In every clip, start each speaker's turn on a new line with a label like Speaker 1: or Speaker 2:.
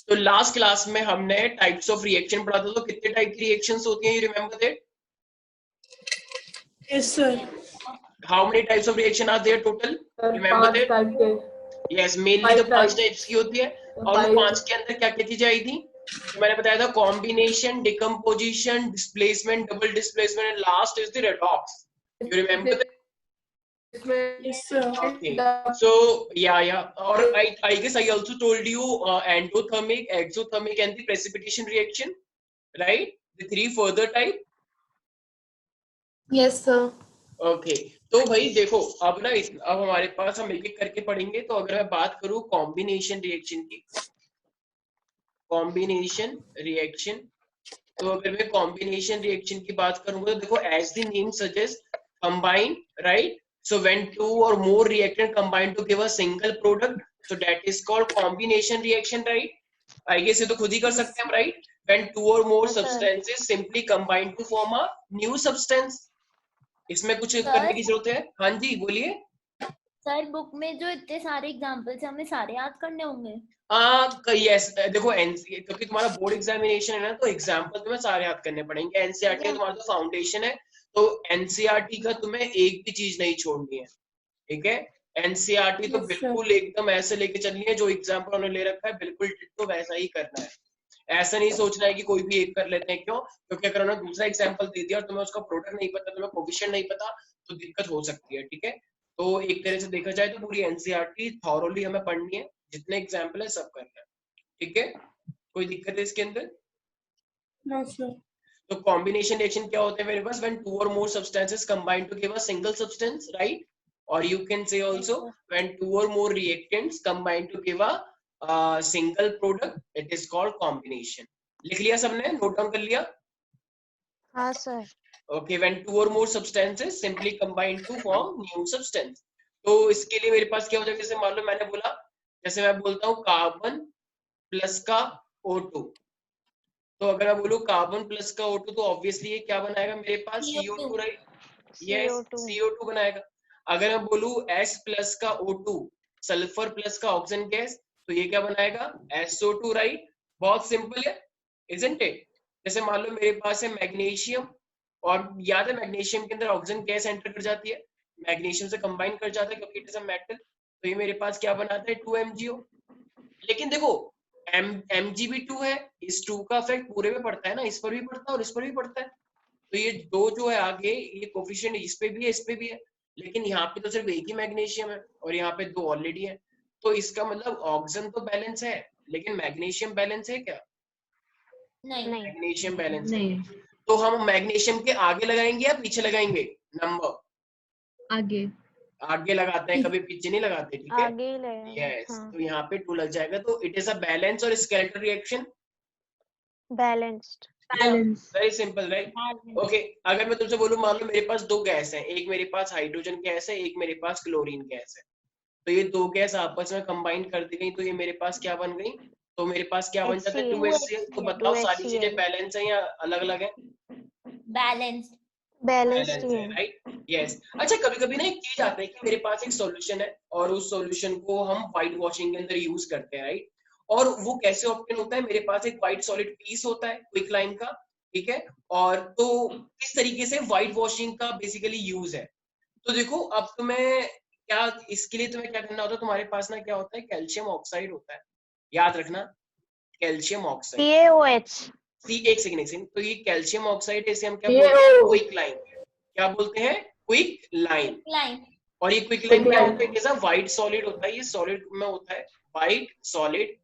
Speaker 1: तो last class में हमने टाइप्स ऑफ रिएक्शन पढ़ा था, तो कितने टाइप की रिएक्शंस होती हैं, you remember that?
Speaker 2: Yes, sir.
Speaker 1: How many types of reaction are there total? Remember
Speaker 2: 5
Speaker 1: that?
Speaker 2: Type के।
Speaker 1: Yes, mainly तो 5
Speaker 2: 5
Speaker 1: टाइप्स की होती है। और उन 5
Speaker 2: 5
Speaker 1: के अंदर क्या क्या चीजें आई थी? तो मैंने बताया था combination, decomposition, displacement, double displacement and last is the redox. You remember that?
Speaker 2: Yes, sir.
Speaker 1: Okay. So yeah. Or I guess I also told you endothermic, exothermic, and the precipitation reaction, right? The 3 further type.
Speaker 3: Yes, sir.
Speaker 1: Okay. तो भाई देखो अब ना अब हमारे पास हम एक एक करके पढ़ेंगे। तो अगर मैं बात करूं कॉम्बिनेशन रिएक्शन की, कॉम्बिनेशन रिएक्शन, तो अगर मैं कॉम्बिनेशन रिएक्शन की बात करूंगा तो देखो as the name suggest combine, right? So when two or more reactant combine to give a single product, so that is called combination reaction, right? I guess ये तो खुद ही कर सकते हैं हम, right? When two or more
Speaker 3: Yes, sir.
Speaker 1: substances simply combine to form a new substance. इसमें कुछ
Speaker 3: Sir?
Speaker 1: करने की जरूरत है? हाँ जी बोलिए।
Speaker 3: सर बुक में जो इतने सारे एग्जांपल्स हमें सारे याद करने होंगे?
Speaker 1: यस देखो क्योंकि तुम्हारा बोर्ड एग्जामिनेशन है ना, तो एग्जाम्पल तुम्हें सारे याद करने पड़ेंगे। एनसीईआरटी का तुम्हारा तो फाउंडेशन है, तो एनसीईआरटी का तुम्हें एक भी चीज नहीं छोड़नी है, ठीक है? एनसीईआरटी तो
Speaker 2: Yes, sir.
Speaker 1: बिल्कुल एकदम ऐसे लेके चलनी है, जो एग्जाम्पल उन्होंने ले रखा है बिल्कुल तो वैसा ही करना है। ऐसा नहीं सोचना है कि कोई भी एक कर लेते हैं, क्यों? क्योंकि अगर उन्होंने दूसरा एग्जाम्पल दे दिया और तुम्हें उसका प्रोडक्ट नहीं पता, तुम्हें कोफिशिएंट नहीं पता, तो दिक्कत हो सकती है, ठीक है? तो एक तरह से देखा जाए तो पूरी एनसीईआरटी थॉरोली हमें पढ़नी है, जितने एग्जाम्पल है सब करना है, ठीक है? कोई दिक्कत है इसके अंदर?
Speaker 2: No, sir.
Speaker 1: तो कॉम्बिनेशन रिएक्शन क्या होते हैं मेरे पास? When two or more substances combine to give a single substance, right? Or you can say also when two or more reactants combine to give a single product, it is called combination. लिख लिया सबने? Note down कर लिया?
Speaker 4: हाँ sir.
Speaker 1: Okay, when two or more substances simply combine to form new substance. तो इसके लिए मेरे पास क्या हो जाएगा? जैसे मान लो मैंने बोला, जैसे मैं बोलता हूँ कार्बन प्लस का O2, तो अगर मैं बोलूं कार्बन प्लस का O2 तो ऑब्वियसली ये क्या बनाएगा मेरे पास? CO2, right? Yes,
Speaker 4: CO2।
Speaker 1: CO2 बनाएगा। अगर मैं बोलूं S प्लस का O2 सल्फर प्लस का ऑक्सीजन गैस, तो ये क्या बनाएगा? SO2, right? बहुत सिंपल है, इजंट इट? जैसे मान लो मेरे पास है मैग्नीशियम, और याद है मैग्नीशियम के अंदर ऑक्सीजन गैस एंटर कर जाती है, मैग्नीशियम से कंबाइन कर जाता है क्योंकि इट इज अ मेटल, तो ये मेरे पास क्या बनाता है? 2MgO। लेकिन देखो Mgb2 है, इस 2 का इफेक्ट पूरे में पड़ता है ना, इस पर भी पड़ता है और इस पर भी पड़ता है, तो ये दो जो है आगे, ये कोफिशिएंट इस पे भी है, इस पे भी है, लेकिन यहाँ पे तो सिर्फ एक ही मैग्नीशियम है और यहाँ पे 2 ऑलरेडी है, तो इसका मतलब ऑक्सीजन तो बैलेंस है, लेकिन मैग्नीशियम बैलेंस है क्या?
Speaker 3: नहीं।
Speaker 1: मैग्नीशियम बैलेंस नहीं। तो हम मैग्नीशियम के आगे लगाएंगे या पीछे लगाएंगे नंबर?
Speaker 5: आगे।
Speaker 1: आगे लगाते हैं, कभी पीछे नहीं लगाते, ठीक है?
Speaker 4: आगे ही लगेगा।
Speaker 1: यस,
Speaker 4: हाँ।
Speaker 1: तो यहाँ पे 2 लग जाएगा, तो इट इज अ बैलेंस और skeletal reaction.
Speaker 4: Balanced.
Speaker 5: Balance.
Speaker 1: Very simple, right? Okay, अगर मैं तुमसे बोलूं मान लो मेरे पास 2 गैस हैं, एक मेरे पास हाइड्रोजन गैस है, एक मेरे पास क्लोरीन गैस है, तो ये 2 गैस आपस में कंबाइन कर दी गई, तो ये मेरे पास क्या बन गई? तो मेरे पास क्या बन जाता है? 2HCl। तो बताओ सारी चीजें बैलेंस है या अलग अलग है?
Speaker 3: बैलेंस्ड।
Speaker 4: बैलेंस्ड
Speaker 1: है, राइट? यस। अच्छा, कभी कभी ना एक चीज आता है कि मेरे पास एक सॉल्यूशन है और उस सॉल्यूशन को हम व्हाइट वॉशिंग के अंदर यूज करते हैं, राइट? और वो कैसे ऑब्टेन होता है? मेरे पास एक व्हाइट सॉलिड पीस होता है क्विक लाइम का, ठीक है? और तो किस तरीके से व्हाइट वॉशिंग का बेसिकली यूज है? तो देखो अब तुम्हें क्या, इसके लिए तुम्हें क्या करना होता है? तुम्हारे पास ना क्या होता है? कैल्शियम ऑक्साइड होता है, याद रखना, कैल्शियम ऑक्साइड।
Speaker 4: CaOH।
Speaker 1: एक सेकंड, तो ये कैल्शियम ऑक्साइड है, इसे हम क्या बोलते हैं? Quick lime. क्या बोलते हैं? Quick lime. और ये क्विक लाइम क्या होता है? It is a white solid होता है, ये सॉलिड में होता है white solid,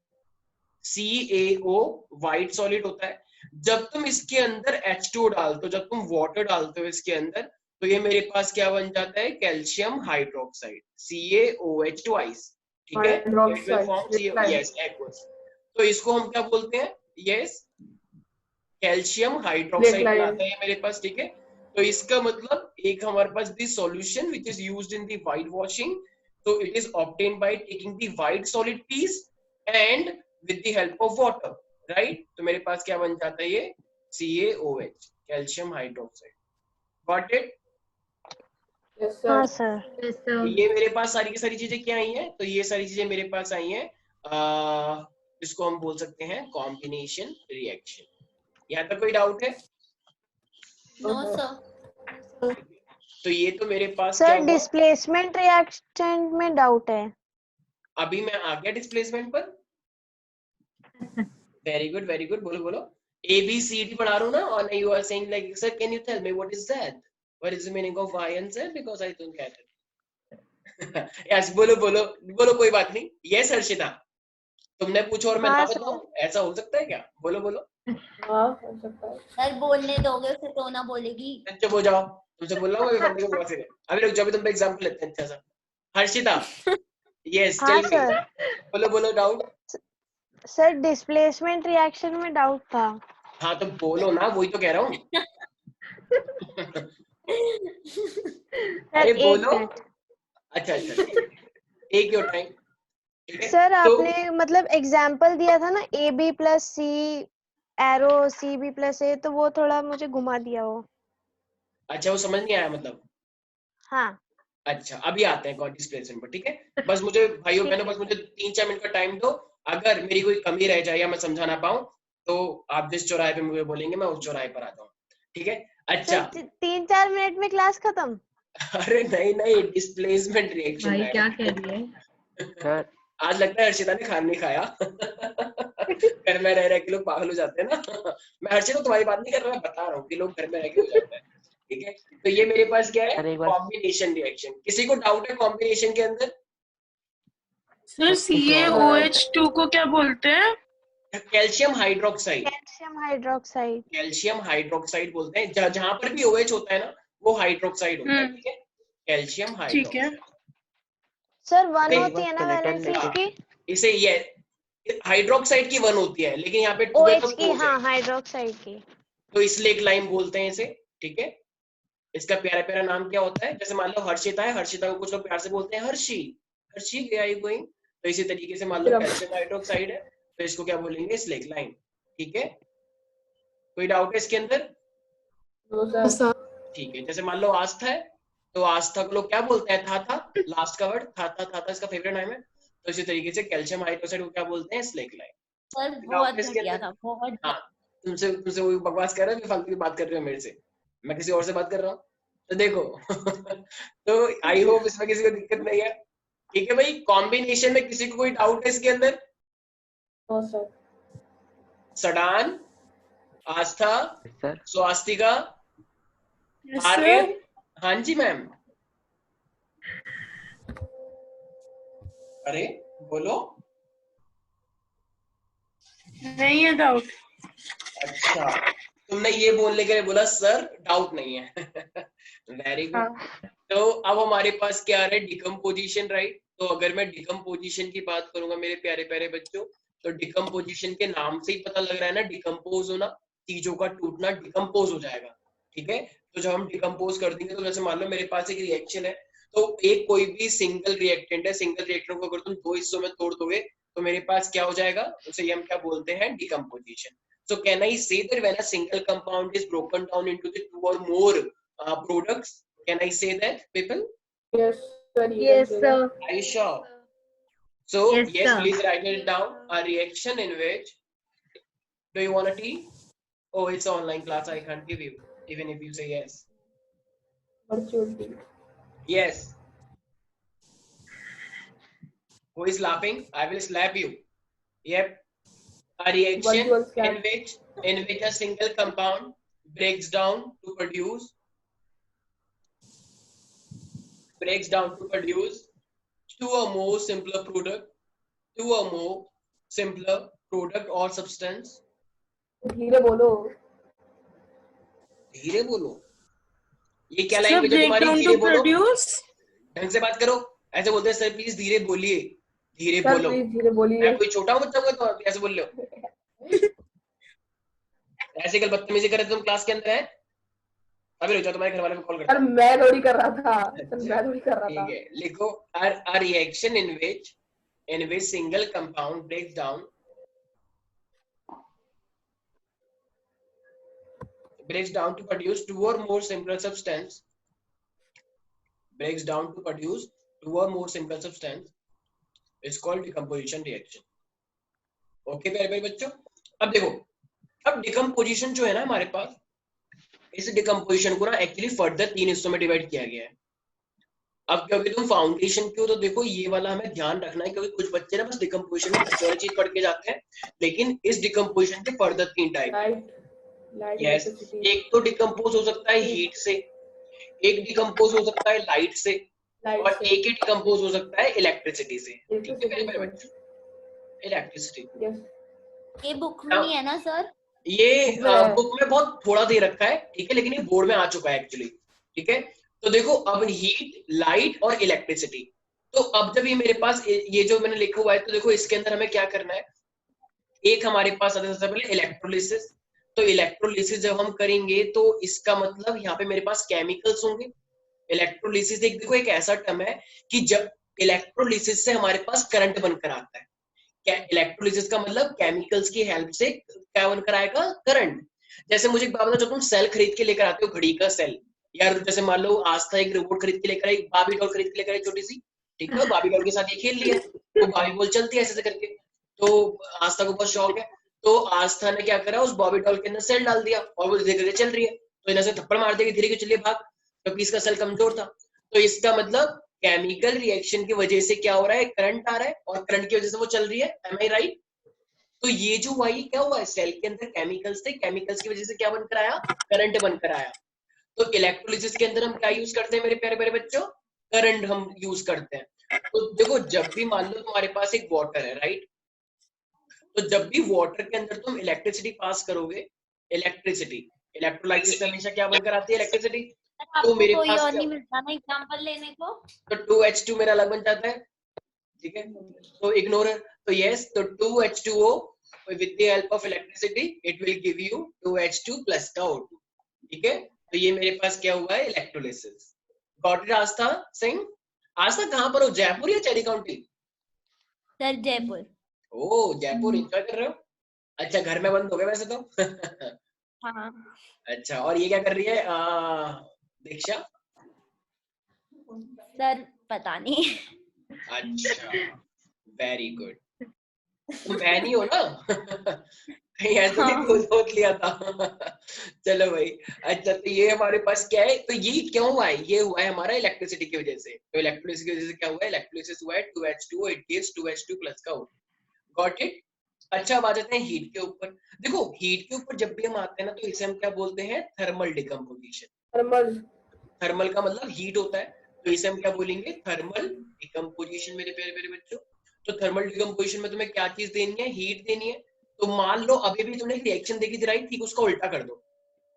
Speaker 1: CaO, white solid होता है। जब तुम इसके अंदर H2 डालते हो, जब तुम वाटर डालते हो इसके अंदर, तो ये मेरे पास क्या बन जाता है? कैल्शियम हाइड्रोक्साइड, CaOH ट्वाइस, ठीक है? It will form yes aqueous. तो इसको हम क्या बोलते हैं? यस, कैल्शियम हाइड्रोक्साइड बनाता है मेरे पास, ठीक है? तो इसका मतलब एक हमारे पास this solution which is used in the whitewashing, so it is obtained by taking the white solid piece and with the help of water, right? तो मेरे पास क्या बन जाता है? ये CaOH, calcium hydroxide. Got it?
Speaker 2: Yes,
Speaker 4: हाँ
Speaker 2: sir.
Speaker 4: Sir.
Speaker 1: ये मेरे पास सारी की सारी चीजें क्या आई हैं? तो ये सारी चीजें मेरे पास आई हैं इसको हम बोल सकते हैं कॉम्बिनेशन रिएक्शन। यहाँ तक कोई डाउट है?
Speaker 3: No sir.
Speaker 1: तो ये तो मेरे पास क्या
Speaker 4: सर
Speaker 1: हुआ?
Speaker 4: डिस्प्लेसमेंट रिएक्शन में डाउट है।
Speaker 1: अभी मैं आ गया डिस्प्लेसमेंट पर। वेरी गुड वेरी गुड, बोलो बोलो। ABCD पढ़ा रहा हूँ ना, और you are saying like sir can you tell me what is that, what is the meaning of Y and Z because I don't get it. yes बोलो बोलो बोलो, कोई बात नहीं। yes हर्षिता, तुमने पूछो और मैं ना
Speaker 4: हाँ,
Speaker 1: बताऊं, ऐसा हो सकता है क्या? बोलो बोलो।
Speaker 2: हाँ हो सकता है।
Speaker 3: सर बोलने दोगे उसे तो ना बोलेगी।
Speaker 1: चुप हो जाओ, तुमसे बोल रहा हूँ अभी बंदी को बहुत से। अभी रुक जाओ, अभी तुम पे एग्जांपल लेते हैं अच्छा सा। हर्षिता यस
Speaker 4: हाँ
Speaker 1: टेल मी,
Speaker 4: सर।
Speaker 1: बोलो बोलो डाउट।
Speaker 4: सर डिस्प्लेसमेंट रिएक्शन में डाउट था।
Speaker 1: हाँ तो बोलो ना, वही तो कह रहा हूँ।
Speaker 4: सर
Speaker 1: अरे
Speaker 4: एक
Speaker 1: बोलो।
Speaker 4: मिनट।
Speaker 1: अच्छा अच्छा टेक योर टाइम। ठीक है
Speaker 4: सर
Speaker 1: तो
Speaker 4: आपने मतलब एग्जाम्पल दिया था ना AB plus C arrow CB plus A, तो वो थोड़ा मुझे घुमा दिया वो।
Speaker 1: अच्छा वो समझ नहीं आया मतलब।
Speaker 4: हाँ
Speaker 1: अच्छा अभी आते हैं कॉर्ड डिस्प्लेसमेंट पर, ठीक है। बस मुझे भाइयों
Speaker 4: ठीक
Speaker 1: बहनों,
Speaker 4: है।
Speaker 1: बस मुझे 3-4 मिनट का टाइम दो। अगर मेरी कोई कमी रह जाए या मैं समझा ना पाऊं तो आप जिस चौराहे पे मुझे बोलेंगे मैं उस चौराहे पर आ जाऊं, ठीक है। अच्छा
Speaker 4: सर 3-4 मिनट में क्लास खत्म।
Speaker 1: अरे नहीं नहीं, डिस्प्लेसमेंट रिएक्शन
Speaker 5: भाई क्या
Speaker 1: मैडम।
Speaker 5: कह रही है?
Speaker 1: आज लगता है हर्षिता ने खाना नहीं खाया। घर में रह रह के लोग पागल हो जाते हैं ना। मैं हर्षिता तुम्हारी बात नहीं कर रहा, मैं बता रहा हूँ कि लोग घर में रह के हो जाते हैं, ठीक है। तो ये मेरे पास क्या है, कॉम्बिनेशन रिएक्शन। किसी को डाउट है कॉम्बिनेशन के अंदर?
Speaker 2: सर CaOH2 को क्या बोलते हैं?
Speaker 1: Calcium hydroxide.
Speaker 4: Calcium hydroxide.
Speaker 1: Calcium hydroxide बोलते हैं, जहां पर भी OH होता है ना वो हाइड्रोक्साइड होता है, ठीक है। कैल्शियम
Speaker 2: ठीक है।
Speaker 1: हाइड्रोक्साइड।
Speaker 4: सर 1 होती है ना वैलेंसी
Speaker 1: हाँ,
Speaker 4: इसकी?
Speaker 1: इसे ये हाइड्रोक्साइड की 1 होती है, लेकिन यहाँ पे 2 है तो
Speaker 4: OH की,
Speaker 1: 2 हो
Speaker 4: हाँ
Speaker 1: जाएगी,
Speaker 4: हाइड्रोक्साइड की।
Speaker 1: तो इसलिए एक लाइन बोलते हैं इसे, ठीक है। इसका प्यारा प्यारा नाम क्या होता है? जैसे मान लो हर्षिता है, हर्षिता को कुछ लोग प्यार से बोलते हैं Harshi. Harshi where are you going? तो इसी तरीके से मान लो कैल्शियम हाइड्रोक्साइड है तो इसको क्या बोलेंगे? स्लेक लाइन, ठीक है। कोई डाउट है इसके अंदर?
Speaker 2: सर
Speaker 1: ठीक है। जैसे मान लो आस्था है, तो आस्था को लोग क्या बोलते हैं? था लास्ट का वर्ड था इसका फेवरेट नाम है। तो इसी तरीके से कैल्शियम हाइड्रोक्साइड को क्या बोलते हैं? Slaked lime.
Speaker 3: सर
Speaker 1: डाउट
Speaker 3: बहुत
Speaker 1: है इसके
Speaker 3: बढ़िया
Speaker 1: अंदर?
Speaker 3: था, बहुत।
Speaker 1: हाँ, तुमसे तुमसे वही बकवास कर रहा है, फालतू की बात कर रहे हो मेरे से, मैं किसी और से बात कर रहा हूँ तो देखो। तो आई होप इसमें किसी को दिक्कत नहीं है, ठीक है भाई। कॉम्बिनेशन में किसी को कोई डाउट है इसके अंदर? सडान, आस्था, स्वास्तिका, आर्य, हाँ जी मैम। अरे बोलो।
Speaker 2: नहीं है डाउट।
Speaker 1: अच्छा, तुमने ये बोलने के लिए बोला सर डाउट नहीं है। Very good. तो अब हमारे पास क्या आ रहा है? Decomposition, right. तो अगर मैं डिकम्पोजिशन की बात करूंगा मेरे प्यारे प्यारे बच्चों, तो डिकम्पोजिशन के नाम से ही पता लग रहा है ना, डिकम्पोज होना, चीजों का टूटना, डिकम्पोज हो जाएगा, ठीक है। तो जब हम डिकम्पोज कर देंगे, तो जैसे मान लो मेरे पास एक रिएक्शन है, तो एक कोई भी सिंगल रिएक्टेंट है, सिंगल रिएक्टेंट को अगर तुम 2 हिस्सों में तोड़ दोगे तो मेरे पास क्या हो जाएगा? उसे हम क्या बोलते हैं? Decomposition. So can I say that when a single compound is broken down into the 2 or more products? Can I say that, people?
Speaker 2: Yes sir.
Speaker 5: Yes sir.
Speaker 1: Are you sure? So
Speaker 5: Yes,
Speaker 1: yes,
Speaker 5: sir.
Speaker 1: please write it down. A reaction in which, do you want a tea? Oh, it's an online class, I can't give you, even if you say yes.
Speaker 2: Virtual tea.
Speaker 1: Yes. Who is laughing? I will slap you. Yep. A reaction
Speaker 2: Virtual slap.
Speaker 1: in which a single compound breaks down to produce two or more simpler product or substance.
Speaker 2: धीरे बोलो।
Speaker 1: धीरे बोलो, ये क्या
Speaker 2: Sir,
Speaker 1: language है
Speaker 2: break
Speaker 1: तुम्हारी?
Speaker 2: down
Speaker 1: धीरे
Speaker 2: to
Speaker 1: बोलो,
Speaker 2: produce.
Speaker 1: ढंग से बात करो। ऐसे बोलते हैं सर प्लीज धीरे बोलिए, धीरे
Speaker 2: सर
Speaker 1: बोलो।
Speaker 2: प्लीज धीरे
Speaker 1: मैं
Speaker 2: बोलिए।
Speaker 1: कोई छोटा हूँ बच्चा तो आप ऐसे बोल रहे हो? ऐसे कल बदतमीजी कर रहे थे तुम क्लास के अंदर है? अभी रुक जाओ, तुम्हारे घर वाले को कॉल करता
Speaker 2: सर
Speaker 1: हूँ।
Speaker 2: मैं थोड़ी कर रहा था, सर
Speaker 1: अच्छा,
Speaker 2: मैं थोड़ी कर रहा था।
Speaker 1: ठीक है, लिखो a reaction in which single compound breaks down to produce two or more simpler substance is called decomposition reaction. Okay प्यारे प्यारे बच्चों, अब देखो, अब डिकम्पोजिशन जो है ना हमारे पास, इस डिकम्पोजिशन को ना एक्चुअली फर्दर 3 हिस्सों में डिवाइड किया गया है। अब क्योंकि तुम फाउंडेशन की हो तो देखो ये वाला हमें ध्यान रखना है, क्योंकि कुछ बच्चे ना बस डिकम्पोजिशन में बहुत चीज पढ़ के जाते हैं, लेकिन इस डिकम्पोजिशन के फर्दर 3 टाइप।
Speaker 2: लाइट
Speaker 1: यस, एक तो डिकम्पोज हो सकता है हीट से, एक डिकम्पोज हो सकता है लाइट से, और एक ही डिकम्पोज हो सकता है इलेक्ट्रिसिटी से। ठीक है मेरे बच्चों, इलेक्ट्रिसिटी।
Speaker 3: ये बुक में नहीं है ना सर?
Speaker 1: ये बुक में बहुत थोड़ा दे रखा है, ठीक है, लेकिन ये बोर्ड में आ चुका है एक्चुअली। ठीक है, तो देखो अब हीट, लाइट और इलेक्ट्रिसिटी, तो अब जब ये मेरे पास ये जो मैंने लिखा हुआ है, तो देखो इसके अंदर हमें क्या करना है। एक हमारे पास सबसे पहले इलेक्ट्रोलिसिस, तो इलेक्ट्रोलिसिस जब हम करेंगे तो इसका मतलब यहाँ पे मेरे पास केमिकल्स होंगे। इलेक्ट्रोलिसिस एक देखो एक ऐसा टर्म है कि जब इलेक्ट्रोलिसिस से हमारे पास करंट बनकर आता है। इलेक्ट्रोलिसिस का मतलब केमिकल्स की हेल्प से क्या बनकर आएगा, करंट। जैसे मुझे एक बात बताओ, जब तुम सेल खरीद के लेकर आते हो, घड़ी का सेल, यार जैसे मान लो आस्था एक रोबोट खरीद के लेकर आई, बाबी डॉल खरीद के लेकर आई छोटी सी, ठीक है, बाबी डॉल के साथ ये खेल लिया, तो बाबी बॉल चलती है ऐसे करके, तो आस्था को बहुत शौक है, तो आस्था ने क्या करा, उस बॉबी डॉल के अंदर सेल डाल दिया और वो धीरे धीरे चल रही है, तो इन्हें से थप्पड़ मार देगी, धीरे चलिए भाग, क्योंकि इसका सेल कमजोर था। तो इसका मतलब केमिकल रिएक्शन की वजह से क्या हो रहा है, करंट आ रहा है, और करंट की वजह से वो चल रही है। एम आई राइट? तो ये जो हुआ ये क्या हुआ है, सेल के अंदर केमिकल्स थे, केमिकल्स की वजह से क्या बनकर आया, करंट बनकर आया। तो इलेक्ट्रोलिसिस के अंदर हम क्या यूज करते हैं मेरे प्यारे प्यारे बच्चों, करंट हम यूज करते हैं। तो देखो जब भी मान लो तुम्हारे पास एक वाटर है, राइट, तो जब भी वाटर के अंदर तुम इलेक्ट्रिसिटी पास करोगे, इलेक्ट्रिसिटी, इलेक्ट्रोलाइसिस में हमेशा क्या बनकर आती है, इलेक्ट्रिसिटी। तो मेरे
Speaker 3: कोई
Speaker 1: पास
Speaker 3: और
Speaker 1: क्या,
Speaker 3: नहीं मिलता ना एग्जांपल लेने को?
Speaker 1: तो 2H2 मेरा अलग बन जाता है, ठीक है, तो इग्नोर। तो यस, तो 2H2O with the help of electricity it will give you 2H2 plus का O2, ठीक है। तो ये मेरे पास क्या हुआ है, इलेक्ट्रोलिसिस। गॉट इट आस्था सिंह? आस्था कहाँ पर हो, जयपुर या चेरी काउंटी?
Speaker 3: सर जयपुर।
Speaker 1: ओ जयपुर एंजॉय कर रहे हो, अच्छा घर में बंद हो गए वैसे तो
Speaker 3: हाँ
Speaker 1: अच्छा, और ये क्या कर रही है दीक्षा?
Speaker 3: सर पता नहीं।
Speaker 1: अच्छा वेरी गुड, तुम बहन ही हो ना कहीं ऐसे नहीं
Speaker 3: हाँ।
Speaker 1: सोच लिया था चलो भाई। अच्छा तो ये हमारे पास क्या है, तो ये क्यों हुआ है, ये हुआ है हमारा इलेक्ट्रिसिटी की वजह से। तो इलेक्ट्रिसिटी की वजह से क्या हुआ है, इलेक्ट्रोलिसिस हुआ है, 2H2O it gives 2H2 plus का O2, गॉट इट। अच्छा अब आ जाते हैं हीट के ऊपर। देखो हीट के ऊपर जब भी हम आते हैं ना, तो इसे हम क्या बोलते हैं, थर्मल डिकम्पोजिशन।
Speaker 2: थर्मल,
Speaker 1: थर्मल का मतलब हीट होता है, तो इसे हम क्या बोलेंगे, थर्मल डिकम्पोजिशन मेरे प्यारे प्यारे बच्चों। तो थर्मल डिकम्पोजिशन में तुम्हें क्या चीज देनी है, हीट देनी है। तो मान लो अभी भी तुमने एक रिएक्शन देखी थी, राइट, ठीक, उसका उल्टा कर दो।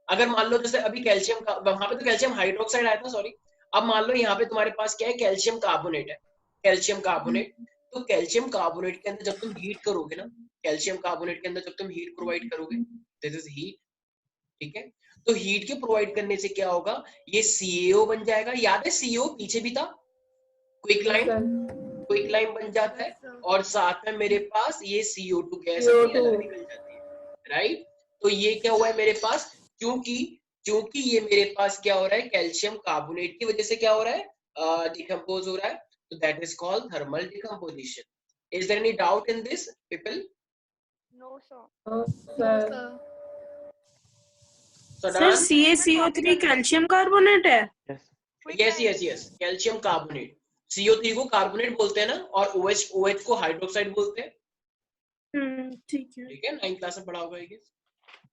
Speaker 1: अगर मान लो जैसे अभी कैल्शियम का, वहां पे तो कैल्शियम हाइड्रोक्साइड आया था, सॉरी, अब मान लो यहाँ पे तुम्हारे पास क्या है, कैल्शियम कार्बोनेट है, कैल्शियम कार्बोनेट। तो कैल्शियम कार्बोनेट के अंदर जब तुम हीट करोगे ना, कैल्शियम कार्बोनेट के अंदर जब तुम हीट प्रोवाइड करोगे, दिस इज हीट, ठीक है। तो हीट के प्रोवाइड करने से क्या होगा, ये CaO बन जाएगा, याद है CaO पीछे भी था, क्विक लाइन, क्विक लाइन बन जाता है, और साथ में मेरे पास ये CO2 गैस अपनी अलग निकल जाती है, राइट। तो ये क्या हुआ है मेरे पास, क्योंकि ये मेरे पास क्या हो रहा है, कैल्शियम कार्बोनेट की वजह से क्या हो रहा है, डिकम्पोज हो रहा है, तो that is called thermal decomposition. Is there any doubt in this people?
Speaker 3: No sir.
Speaker 6: Sir CaCO3 calcium carbonate है?
Speaker 1: Yes yes yes, calcium carbonate, CO3 को कार्बोनेट बोलते हैं ना, और OH को हाइड्रोक्साइड बोलते हैं,
Speaker 6: ठीक है,
Speaker 1: ठीक है, 9th क्लास में पढ़ा होगा ये।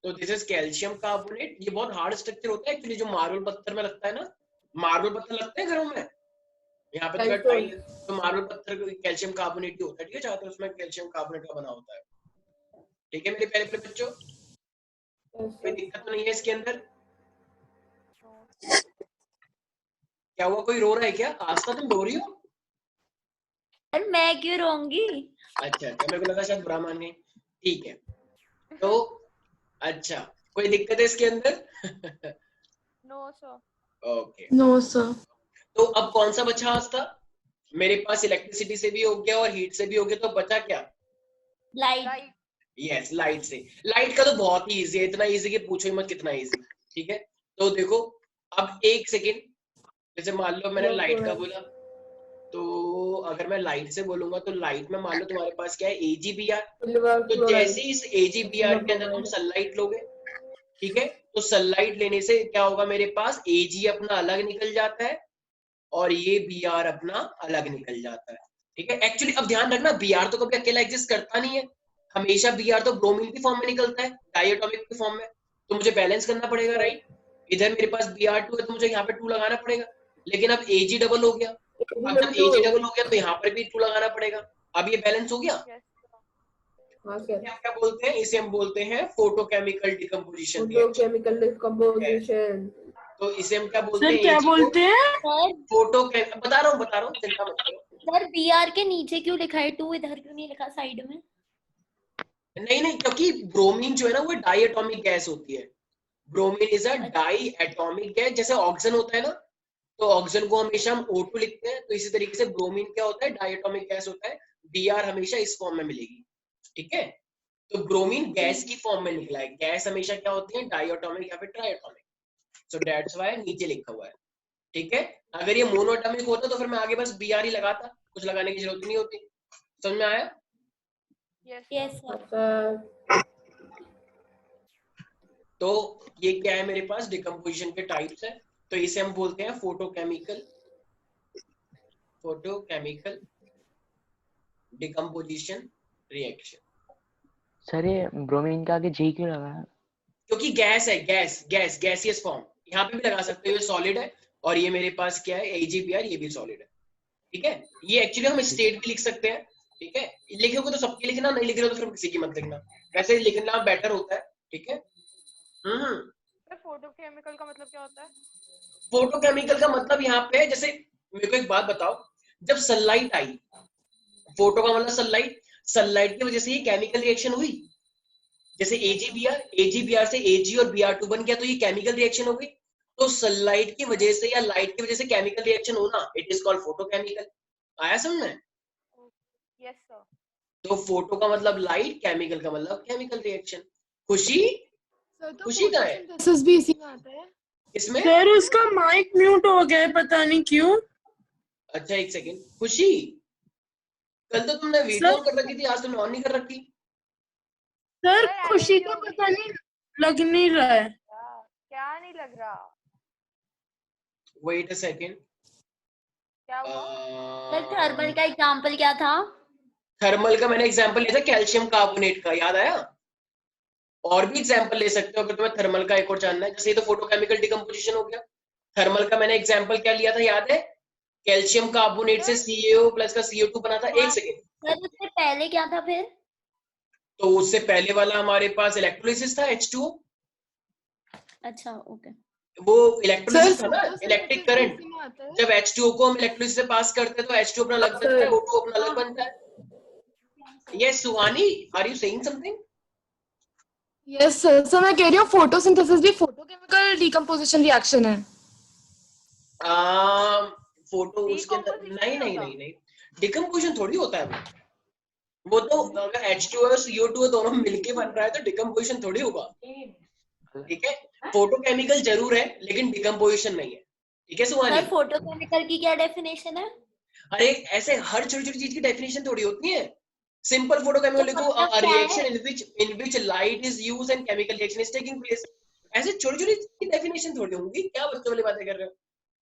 Speaker 1: तो दिस इज कैल्शियम कार्बोनेट। ये बहुत हार्ड स्ट्रक्चर होता है एक्चुअली, जो मार्बल पत्थर में लगता है ना, मार्बल पत्थर लगते हैं घरों में, यहाँ पे तो टाइल, तो मार्बल पत्थर कैल्शियम कार्बोनेट ही होता है, ठीक है, चाहते उसमें कैल्शियम कार्बोनेट का बना होता है, ठीक है मेरे प्यारे प्यारे बच्चों, कोई दिक्कत तो नहीं है इसके अंदर? क्या हुआ, कोई रो रहा है क्या? आस्था तुम रो रही हो?
Speaker 3: सर मैं क्यों रोऊंगी?
Speaker 1: अच्छा अच्छा, मेरे को लगा शायद बुरा मान गई, ठीक है। तो अच्छा, कोई दिक्कत है इसके अंदर?
Speaker 3: No sir.
Speaker 1: Okay,
Speaker 5: no sir.
Speaker 1: तो अब कौन सा बचा आस्था? मेरे पास इलेक्ट्रिसिटी से भी हो गया और हीट से भी हो गया, तो बचा क्या?
Speaker 3: लाइट।
Speaker 1: यस, लाइट से। लाइट का तो बहुत ही इजी है, इतना इजी कि पूछो ही मत कितना इजी, ठीक है। तो देखो अब एक सेकेंड, जैसे मान लो मैंने लाइट का बोला, तो अगर मैं लाइट से बोलूंगा तो लाइट में मान लो तुम्हारे पास क्या है, AgBr।
Speaker 2: सिल्वर
Speaker 1: तो जैसे ही इस AgBr के अंदर तुम सनलाइट लोगे, ठीक है, तो सनलाइट लेने से क्या होगा, मेरे पास Ag अपना अलग निकल जाता है और ये Br अपना अलग निकल जाता है, ठीक है। एक्चुअली अब ध्यान रखना, Br तो कभी अकेला एग्जिस्ट करता नहीं है, हमेशा Br तो ब्रोमीन की फॉर्म में निकलता है, डायटोमिक की फॉर्म में, तो मुझे बैलेंस करना पड़ेगा, राइट। इधर मेरे पास Br2 है तो मुझे यहाँ पे 2 लगाना पड़ेगा, लेकिन अब Ag डबल हो गया, अब जब Ag डबल हो गया तो यहाँ पर भी 2 लगाना पड़ेगा, अब ये बैलेंस हो गया।
Speaker 2: हाँ सर,
Speaker 1: हम क्या बोलते हैं, इसे हम बोलते हैं फोटोकेमिकल डिकम्पोजिशन।
Speaker 2: Photochemical decomposition.
Speaker 1: तो इसे हम क्या बोलते
Speaker 6: सर
Speaker 1: हैं,
Speaker 6: क्या
Speaker 1: Ag को
Speaker 6: बोलते हैं?
Speaker 3: सर
Speaker 1: फोटो, बता रहा हूँ, चिंता मत करो।
Speaker 3: सर Br के नीचे क्यों लिखा है 2, इधर क्यों नहीं लिखा साइड में?
Speaker 1: नहीं, क्योंकि ब्रोमीन जो है ना वो डायटोमिक गैस होती है। Bromine is a diatomic gas, जैसे ऑक्सीजन होता है ना, तो ऑक्सीजन को हमेशा हम O2 लिखते हैं, तो इसी तरीके से ब्रोमीन क्या होता है, डायटोमिक गैस होता है। Br हमेशा इस फॉर्म में मिलेगी, ठीक है। तो ब्रोमीन गैस की फॉर्म में निकला है, गैस हमेशा क्या होती है, डायटोमिक या फिर ट्राइटोमिक, सो दैट्स व्हाई नीचे लिखा हुआ है, ठीक है। अगर ये मोनोटॉमिक होता तो फिर मैं आगे बस Br ही लगाता, कुछ लगाने की जरूरत नहीं होती। समझ में आया?
Speaker 3: Yes sir.
Speaker 2: सर
Speaker 1: तो ये क्या है, मेरे पास डिकम्पोजिशन के टाइप्स है, तो इसे हम बोलते हैं फोटोकेमिकल डिकम्पोजिशन रिएक्शन।
Speaker 7: सर ये ब्रोमीन का आगे जी क्यों लगा है?
Speaker 1: क्योंकि गैस है, गैसियस फॉर्म, यहाँ पे भी लगा सकते हो, ये सॉलिड है, और ये मेरे पास क्या है, AgBr, ये भी सॉलिड है, ठीक है। ये एक्चुअली हम स्टेट भी लिख सकते हैं, ठीक है, लिखोगे तो सबके लिखना, नहीं लिख रहे हो तो फिर किसी की मत लिखना, वैसे लिखना बेटर होता है, ठीक है।
Speaker 8: फोटोकेमिकल का मतलब क्या होता है?
Speaker 1: फोटोकेमिकल का मतलब यहाँ पे, जैसे मेरे को एक बात बताओ, जब सनलाइट आई, फोटो का मतलब सनलाइट की वजह से ये केमिकल रिएक्शन हुई, जैसे AgBr से Ag और Br2 बन गया, तो ये केमिकल रिएक्शन हो गई। तो सनलाइट की वजह से या लाइट की वजह से केमिकल रिएक्शन होना, इट इज कॉल्ड फोटोकेमिकल। आया समझ में?
Speaker 8: Yes sir.
Speaker 1: तो फोटो का मतलब लाइट, केमिकल का मतलब केमिकल रिएक्शन। खुशी खुशी का है,
Speaker 2: फोटोसिंथेसिस भी इसी में आता है।
Speaker 1: इसमें
Speaker 6: सर उसका माइक म्यूट हो गया है, पता नहीं क्यों।
Speaker 1: अच्छा एक सेकेंड, खुशी कल तो तुमने वीडियो ऑन कर रखी थी, आज तुमने ऑन नहीं कर रखी।
Speaker 6: सर खुशी का पता नहीं लग नहीं रहा है।
Speaker 8: क्या नहीं लग रहा?
Speaker 1: वेट अ सेकेंड,
Speaker 8: क्या हुआ?
Speaker 3: सर थर्मल का एग्जांपल क्या था?
Speaker 1: थर्मल का मैंने एग्जांपल लिया था कैल्शियम कार्बोनेट का, याद आया? और भी एग्जांपल ले सकते हो अगर तुम्हें थर्मल का एक और जानना है, जैसे ये तो फोटोकेमिकल डिकम्पोजिशन हो गया। थर्मल का मैंने एग्जांपल क्या लिया था, याद है? कैल्शियम कार्बोनेट से CaO प्लस का CO2 बना था। एक सेकेंड
Speaker 3: सर उससे पहले क्या था फिर?
Speaker 1: तो उससे पहले वाला हमारे पास इलेक्ट्रोलिसिस था, H2O।
Speaker 3: अच्छा ओके।
Speaker 1: वो इलेक्ट्रोलिसिस था ना, इलेक्ट्रिक करंट। जब H2O को हम इलेक्ट्रोलिसिस से पास करते हैं तो H2O अपना अलग बनता है, O2 अपना अलग बनता है। Yes Suhani, are you saying something?
Speaker 2: Yes sir, sir मैं कह रही हूँ फोटोसिंथेसिस भी फोटोकेमिकल डिकम्पोजिशन रिएक्शन है।
Speaker 1: फोटो उसके अंदर नहीं, डिकम्पोजिशन थोड़ी होता है वो तो अगर H2O और CO2 दोनों मिलके बन रहा है तो डिकम्पोजिशन थोड़ी होगा, ठीक है। फोटोकेमिकल जरूर है लेकिन डिकम्पोजिशन नहीं है, ठीक है सुहानी।
Speaker 3: सर फोटोकेमिकल की क्या डेफिनेशन है?
Speaker 1: अरे ऐसे हर छोटी छोटी चीज की डेफिनेशन थोड़ी होती है। सिंपल फोटोकेमिकल लिखो, a reaction in which light is used and chemical reaction is taking place। ऐसे छोटी छोटी की डेफिनेशन थोड़ी होंगी, क्या बच्चों वाली बातें कर रहे हो।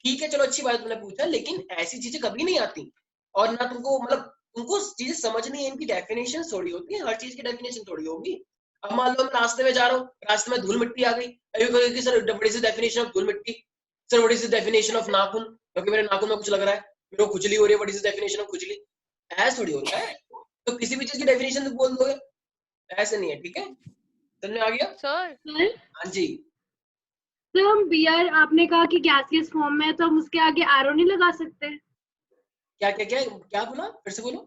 Speaker 1: ठीक है चलो अच्छी बात तुमने पूछा, लेकिन ऐसी चीजें कभी नहीं आती, और ना तुमको मतलब तुमको चीजें समझनी है, इनकी डेफिनेशन थोड़ी होती है, हर चीज की डेफिनेशन थोड़ी होगी। अब मान लो मैं रास्ते में जा रहा हूँ, रास्ते में धूल मिट्टी आ गई, अभी sir what is the definition of धूल मिट्टी, sir what is the definition of नाखून, क्योंकि मेरे नाखून में कुछ लग रहा है, मेरे को खुजली हो रही है, what is the definition of खुजली। ऐसा थोड़ी होता है, तो किसी भी चीज की डेफिनेशन बोल दोगे, ऐसे नहीं है, ठीक है। समझ में आ गया
Speaker 8: सर?
Speaker 1: हाँ जी।
Speaker 5: सर हम Br आपने कहा कि गैसियस फॉर्म में है, तो हम उसके आगे एरो नहीं लगा सकते?
Speaker 1: क्या क्या क्या क्या बोला, फिर से बोलो।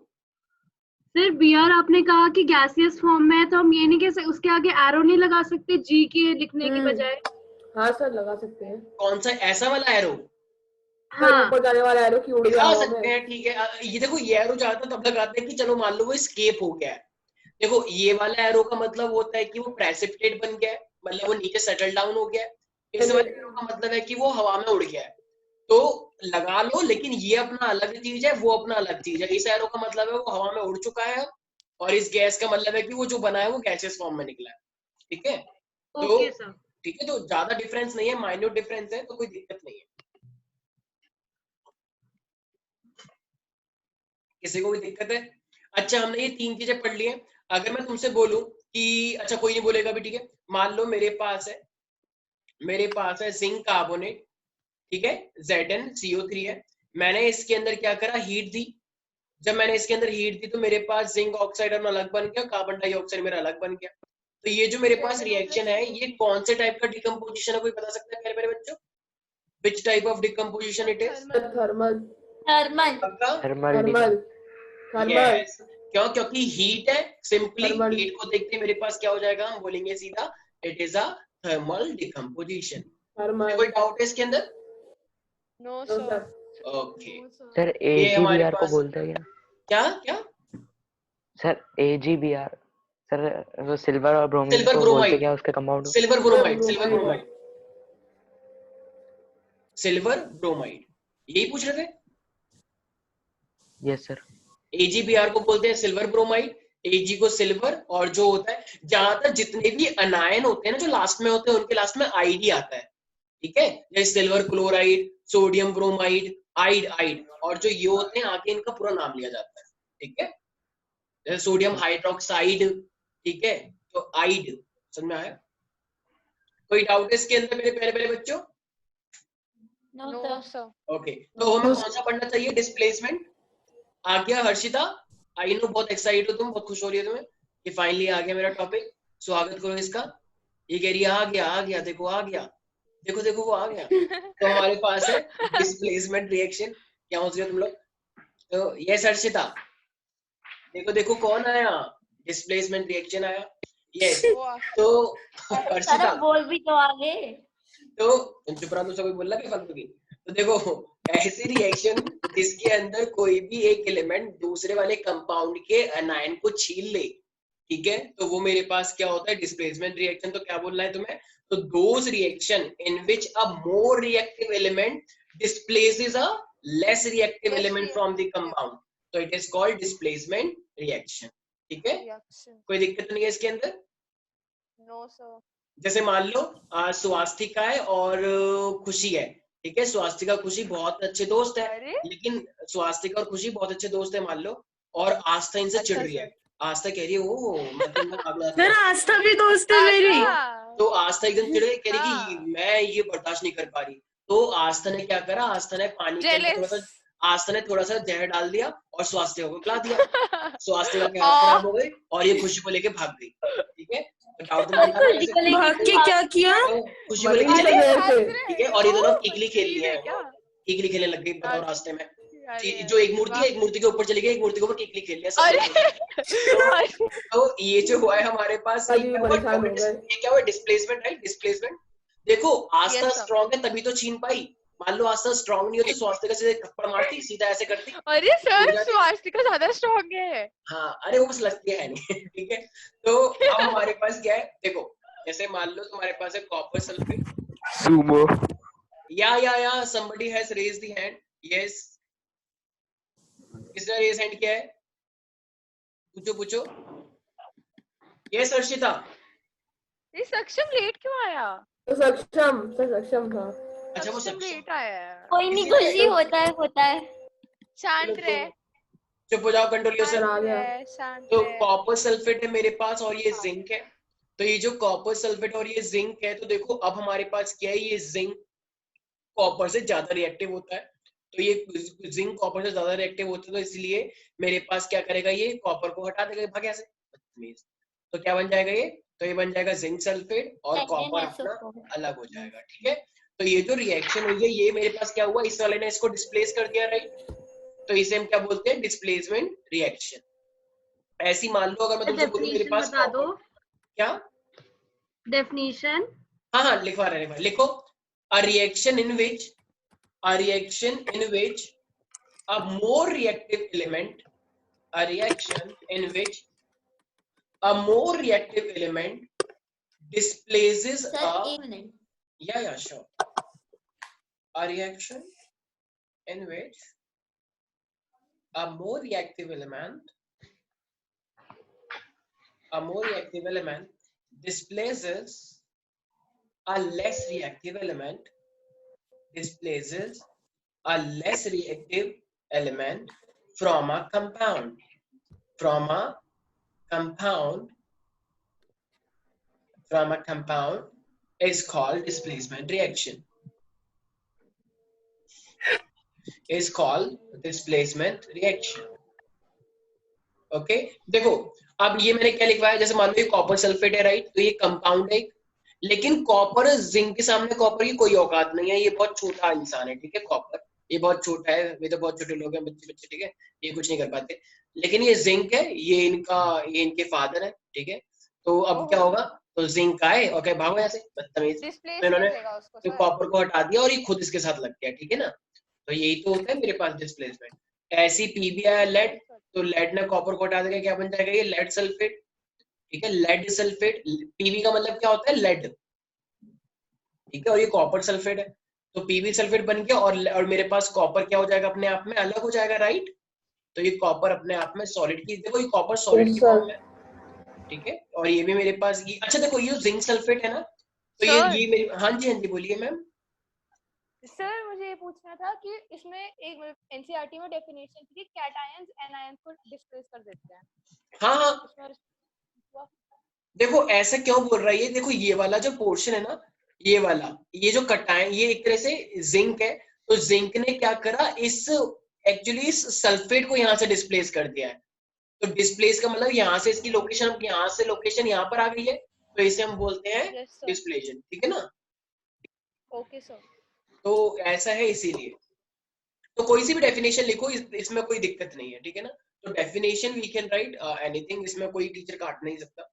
Speaker 5: सर Br आपने कहा कि गैसियस फॉर्म में है, तो हम ये नहीं कह सकते उसके आगे एरो नहीं लगा सकते जी के लिखने की बजाय?
Speaker 2: हाँ सर लगा सकते हैं।
Speaker 1: कौन सा ऐसा वाला एरो?
Speaker 5: हाँ
Speaker 2: ऊपर जाने वाला एरो की उड़ गया
Speaker 1: लगा सकते हैं, ठीक है। ये देखो ये एरो जाता है तब लगाते हैं कि चलो मान लो वो स्केप हो गया है। देखो ये वाला एरो का मतलब होता है कि वो प्रेसिपिटेट बन गया है, मतलब वो नीचे सेटल डाउन हो गया है। इस वाले एरो का मतलब है कि वो हवा में उड़ गया है। तो लगा लो, लेकिन ये अपना अलग चीज है, वो अपना अलग चीज है। इस एरो का मतलब है वो हवा में उड़ चुका है, और इस गैस का मतलब है कि वो जो बना है वो गैसियस फॉर्म में निकला है। ठीक है, तो
Speaker 5: ओके सर।
Speaker 1: ठीक है, तो ज्यादा डिफरेंस नहीं है, माइन्यूट डिफरेंस है, तो कोई दिक्कत नहीं है, किसी को भी दिक्कत है? अच्छा, हमने ये 3 चीजें पढ़ ली हैं। अगर मैं तुमसे बोलूं कि अच्छा, कोई नहीं बोलेगा भी, ठीक है, मान लो मेरे पास है जिंक कार्बोनेट, ठीक है, ZnCO3 है। मैंने इसके अंदर क्या करा, हीट दी। जब मैंने इसके अंदर हीट दी तो मेरे पास जिंक ऑक्साइड अपना अलग बन गया, कार्बन डाइऑक्साइड मेरा अलग बन गया। तो ये जो मेरे पास रिएक्शन है, ये कौन से टाइप का डिकम्पोजिशन है, कोई बता सकता है मेरे बच्चों? Which type of decomposition it is?
Speaker 6: Thermal
Speaker 3: thermal
Speaker 7: thermal
Speaker 1: Yes. क्यों? क्योंकि हीट है, सिंपली
Speaker 6: Thermal.
Speaker 1: हीट को देखते मेरे पास क्या हो जाएगा, हम बोलेंगे सीधा it is a thermal decomposition.
Speaker 6: Thermal
Speaker 1: कोई डाउट है इसके अंदर?
Speaker 8: नो
Speaker 6: तो
Speaker 8: सर।
Speaker 6: सर
Speaker 1: ओके,
Speaker 7: सर
Speaker 1: ये हमारे
Speaker 7: AgBr को
Speaker 1: पास
Speaker 7: बोलते हैं क्या?
Speaker 1: क्या क्या
Speaker 7: सर AgBr, सर वो सिल्वर और ब्रोमीन
Speaker 1: सिल्वर
Speaker 7: को बोलते
Speaker 1: ब्रोमाइड,
Speaker 7: क्या उसके compound?
Speaker 1: Silver bromide, silver
Speaker 6: bromide.
Speaker 1: Bromide, silver bromide, यही पूछ रहे थे?
Speaker 7: Yes sir.
Speaker 1: AgBr को बोलते हैं सिल्वर ब्रोमाइड, Ag को सिल्वर, और जो होता है ज्यादातर जितने भी अनायन होते हैं ना जो लास्ट में होते हैं, उनके लास्ट में आईडी आता है। ठीक है, जैसे सिल्वर क्लोराइड, सोडियम ब्रोमाइड, आइड, और जो ये होते हैं आगे इनका पूरा नाम लिया जाता है। ठीक है, जैसे सोडियम हाइड्रोक्साइड, ठीक है, तो आइड, समझ में आया? कोई डाउट है इसके अंदर मेरे प्यारे प्यारे बच्चों?
Speaker 8: No sir.
Speaker 1: ओके, तो हमें कौन सा पढ़ना चाहिए? डिस्प्लेसमेंट। आ गया हर्षिता? आई नो बहुत एक्साइटेड हो तुम, बहुत खुश हो रही है तुम्हें कि फाइनली आ गया मेरा टॉपिक। स्वागत करो इसका। ये कह रही है आ गया, देखो आ गया, देखो वो आ गया। तो हमारे पास है डिस्प्लेसमेंट रिएक्शन। क्या सोच रहे हो तुम लोग? तो यस हर्षिता, देखो कौन आया, डिस्प्लेसमेंट रिएक्शन आया। यस, तो हर्षिता,
Speaker 3: बोल भी तो आगे।
Speaker 1: तो चुप रहा, तो सब बोल रहा है फालतू की। तो देखो, ऐसी रिएक्शन जिसके अंदर कोई भी एक एलिमेंट दूसरे वाले कंपाउंड के अनायन को छीन ले, ठीक है, तो वो मेरे पास क्या होता है, डिस्प्लेसमेंट रिएक्शन। तो क्या बोलना है तुम्हें? तो those reaction in which a more reactive element displaces a less reactive element from the compound, तो it is called displacement reaction. ठीक है, कोई दिक्कत नहीं है इसके अंदर?
Speaker 8: No sir.
Speaker 1: जैसे मान लो स्वास्तिका है और खुशी है, ठीक है, स्वास्तिका खुशी बहुत अच्छे दोस्त है,
Speaker 8: अरे
Speaker 1: लेकिन स्वास्तिका और खुशी बहुत अच्छे दोस्त है मान लो, और आस्था इनसे चिढ़ रही है। आस्था कह रही है ओ मैं तो
Speaker 6: सर आस्था भी दोस्त है मेरी।
Speaker 1: तो आस्था एकदम चिढ़ गई, कह रही
Speaker 8: हाँ।
Speaker 1: कि मैं ये बर्दाश्त नहीं कर पा रही। तो आस्था ने क्या करा, आस्था ने पानी के अंदर थोड़ा सा जहर डाल दिया और स्वास्तिका को पिला दिया। स्वास्तिका की हालत खराब हो गई और ये खुशी को लेके भाग गई। ठीक है,
Speaker 6: भाग के क्या किया?
Speaker 1: खुशी को लेके चली गई। ठीक है, और ये दोनों कीकली खेल लिए हैं,
Speaker 8: क्या?
Speaker 1: कीकली खेलने लग गई, बताओ रास्ते में। जो एक मूर्ति है, एक मूर्ति के ऊपर चली गई, एक मूर्ति के ऊपर कीकली खेल लिया। तो ये जो हुआ है हमारे पास, ये क्या हुआ, डिस्प्लेसमेंट, राइट? डिस्प्लेसमेंट। देखो आस्था स्ट्रॉन्ग है तभी तो छीन पाई, मान लो आस्था स्ट्रॉन्ग नहीं हो तो स्वास्तिका से थप्पड़ मारती, सीधा ऐसे करती।
Speaker 8: अरे सर स्वास्तिका ज्यादा स्ट्रॉन्ग है।
Speaker 1: हाँ, अरे वो बस लगती है नहीं। ठीक है, तो अब हमारे पास क्या है, देखो जैसे मान लो तुम्हारे पास है कॉपर सल्फेट।
Speaker 7: सुमो।
Speaker 1: या somebody has raised the hand. Yes, किसने रेज हैंड किया है? पूछो। यस हर्षिता।
Speaker 8: ये सक्षम लेट क्यों आया?
Speaker 6: सक्षम था।
Speaker 1: अच्छा, वो
Speaker 8: सक्षम
Speaker 1: सक्षम
Speaker 8: लेट आया।
Speaker 3: कोई नहीं, खुशी होता है।
Speaker 8: शांत रहे।
Speaker 1: चुप हो जाओ, कंट्रोल योरसेल्फ।
Speaker 8: शांत
Speaker 1: तो
Speaker 8: रहे।
Speaker 1: कॉपर सल्फेट है मेरे पास और ये जिंक है। तो ये जो कॉपर सल्फेट और ये जिंक है, तो देखो अब हमारे पास क्या है, ये जिंक कॉपर से ज्यादा रिएक्टिव होता है। तो ये जिंक कॉपर से ज्यादा रिएक्टिव होता है, तो इसलिए मेरे पास क्या करेगा, ये कॉपर को हटा देगा भाग्य से। तो क्या बन जाएगा ये? तो ये बन जाएगा जिंक सल्फेट और कॉपर अपना अलग हो जाएगा। ठीक है, तो ये जो रिएक्शन हुई है, ये मेरे पास क्या हुआ, इस वाले ने इसको डिस्प्लेस कर दिया, राइट? तो इसे हम क्या बोलते हैं, डिस्प्लेसमेंट रिएक्शन। ऐसी मान लो अगर मैं तुमसे बोलूं मेरे पास
Speaker 5: बता दो
Speaker 1: क्या
Speaker 5: डेफिनेशन।
Speaker 1: हाँ लिखवा रहे, लिखो। A reaction in which a more reactive element displaces a sure. A reaction in which a more reactive element displaces a less reactive element from a compound is called displacement reaction. Okay देखो अब ये मैंने क्या लिखवाया, जैसे मान लो ये copper sulphate है, राइट, तो ये कंपाउंड है, लेकिन कॉपर जिंक के सामने कॉपर की कोई औकात नहीं है, ये बहुत छोटा इंसान है, ठीक है, कॉपर ये बहुत छोटा है, ये तो बहुत छोटे लोग हैं, बच्चे, ठीक है, ये कुछ नहीं कर पाते, लेकिन ये जिंक है, ये इनके फादर है, ठीक है, तो अब क्या होगा, तो जिंक आए और क्या भागो यहाँ से, बदतमीज, तो इन्होंने तो कॉपर को हटा दिया और ये खुद इसके साथ लग गया, ठीक है ना, तो यही तो होता है मेरे पास डिस्प्लेसमेंट। ऐसी पीबी आया लेड, तो लेड ने कॉपर को हटा देगा, क्या बन जाएगा ये लेड सल्फेट, ठीक है, लेड सल्फेट, पीबी का मतलब क्या होता है लेड, ठीक है, और ये कॉपर सल्फेट है, तो पीबी सल्फेट बन गया और मेरे पास कॉपर क्या हो जाएगा अपने आप में अलग हो जाएगा, राइट, तो ये कॉपर अपने आप में सॉलिड की, देखो ये कॉपर सॉलिड की फॉर्म है, ठीक है, और ये भी मेरे पास ये, अच्छा देखो ये जिंक सल्फेट है ना, तो ये मेरी, हाँ जी बोलिए मैम।
Speaker 8: सर मुझे ये पूछना था कि इसमें एक एनसीईआरटी में डेफिनेशन थी कि कैटायंस एनायंस को डिस्प्लेस कर देते हैं।
Speaker 1: हाँ देखो ऐसा क्यों बोल रहा है ये, देखो ये वाला जो पोर्शन है ना, ये वाला, ये जो कटायन, ये एक तरह से जिंक है, तो जिंक ने क्या करा, एक्चुअली इस सल्फेट को यहाँ से डिस्प्लेस कर दिया है, तो डिस्प्लेस का मतलब यहाँ से इसकी लोकेशन, यहाँ से लोकेशन यहाँ पर आ गई है, तो इसे हम बोलते हैं डिस्प्लेशन, ठीक है ना।
Speaker 8: ओके सर,
Speaker 1: तो ऐसा है, इसीलिए तो कोई सी भी डेफिनेशन लिखो, इसमें कोई दिक्कत नहीं है, ठीक है ना, तो definition we can write anything, इसमें कोई टीचर काट नहीं सकता,